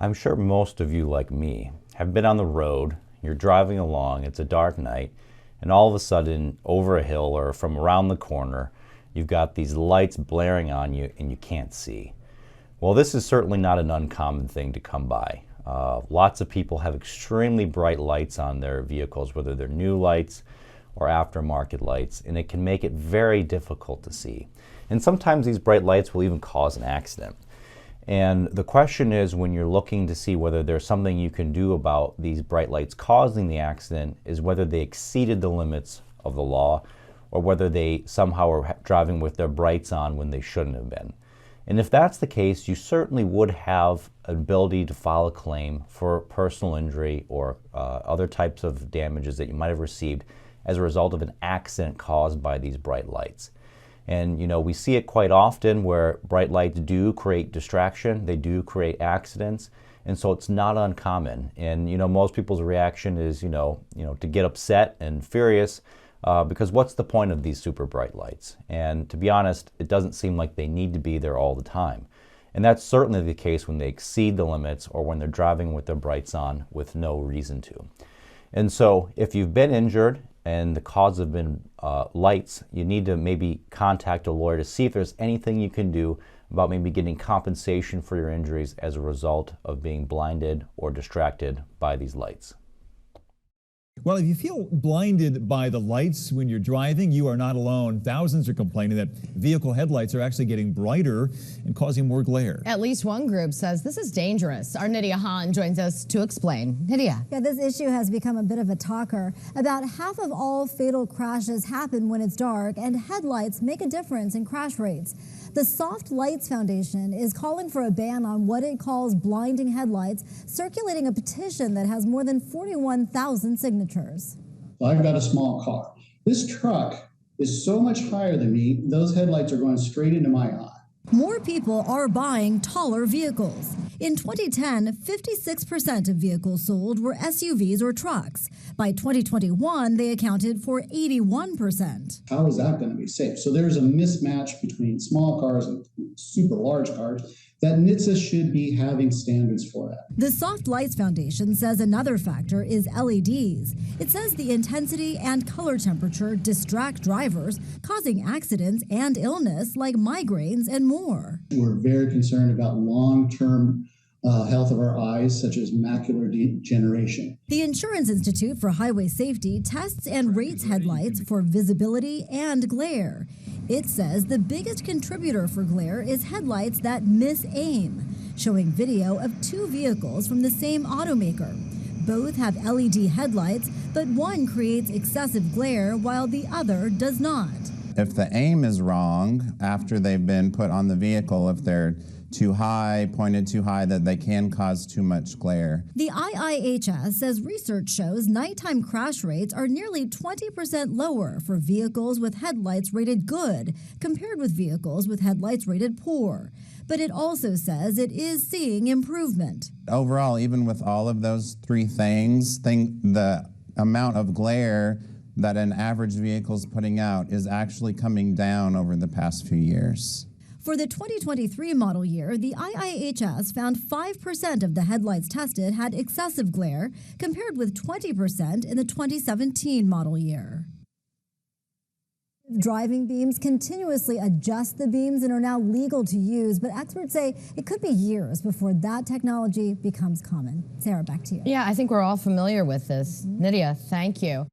I'm sure most of you, like me, have been on the road, you're driving along, it's a dark night, and all of a sudden, over a hill or from around the corner, you've got these lights blaring on you and you can't see. Well, this is certainly not an uncommon thing to come by. Lots of people have extremely bright lights on their vehicles, whether they're new lights or aftermarket lights, and it can make it very difficult to see. And sometimes these bright lights will even cause an accident. And the question is, when you're looking to see whether there's something you can do about these bright lights causing the accident, is whether they exceeded the limits of the law or whether they somehow are driving with their brights on when they shouldn't have been. And if that's the case, you certainly would have an ability to file a claim for personal injury or other types of damages that you might have received as a result of an accident caused by these bright lights. And you know, we see it quite often where bright lights do create distraction, they do create accidents, and so it's not uncommon. And you know, most people's reaction is to get upset and furious because what's the point of these super bright lights? And to be honest, it doesn't seem like they need to be there all the time. And that's certainly the case when they exceed the limits or when they're driving with their brights on with no reason to. And so if you've been injured and the cause have been lights, you need to maybe contact a lawyer to see if there's anything you can do about maybe getting compensation for your injuries as a result of being blinded or distracted by these lights. Well, if you feel blinded by the lights when you're driving, you are not alone. Thousands are complaining that vehicle headlights are actually getting brighter and causing more glare. At least one group says this is dangerous. Our Nydia Hahn joins us to explain. Nydia. Yeah, this issue has become a bit of a talker. About half of all fatal crashes happen when it's dark, and headlights make a difference in crash rates. The Soft Lights Foundation is calling for a ban on what it calls blinding headlights, circulating a petition that has more than 41,000 signatures. I've got a small car. This truck is so much higher than me, those headlights are going straight into my eye. More people are buying taller vehicles. In 2010, 56% of vehicles sold were SUVs or trucks. By 2021, they accounted for 81%. How is that going to be safe? So there's a mismatch between small cars and super large cars that NHTSA should be having standards for that. The Soft Lights Foundation says another factor is LEDs. It says the intensity and color temperature distract drivers, causing accidents and illness like migraines and more. We're very concerned about long-term health of our eyes, such as macular degeneration. The Insurance Institute for Highway Safety tests and rates headlights for visibility and glare. It says the biggest contributor for glare is headlights that miss aim, showing video of two vehicles from the same automaker. Both have LED headlights, but one creates excessive glare while the other does not. If the aim is wrong after they've been put on the vehicle, if they're too high, pointed too high, that they can cause too much glare. The IIHS says research shows nighttime crash rates are nearly 20% lower for vehicles with headlights rated good compared with vehicles with headlights rated poor. But it also says it is seeing improvement. Overall, even with all of those three things, the amount of glare that an average vehicle is putting out is actually coming down over the past few years. For the 2023 model year, the IIHS found 5% of the headlights tested had excessive glare, compared with 20% in the 2017 model year. Driving beams continuously adjust the beams and are now legal to use, but experts say it could be years before that technology becomes common. Sarah, back to you. Yeah, I think we're all familiar with this. Nydia, thank you.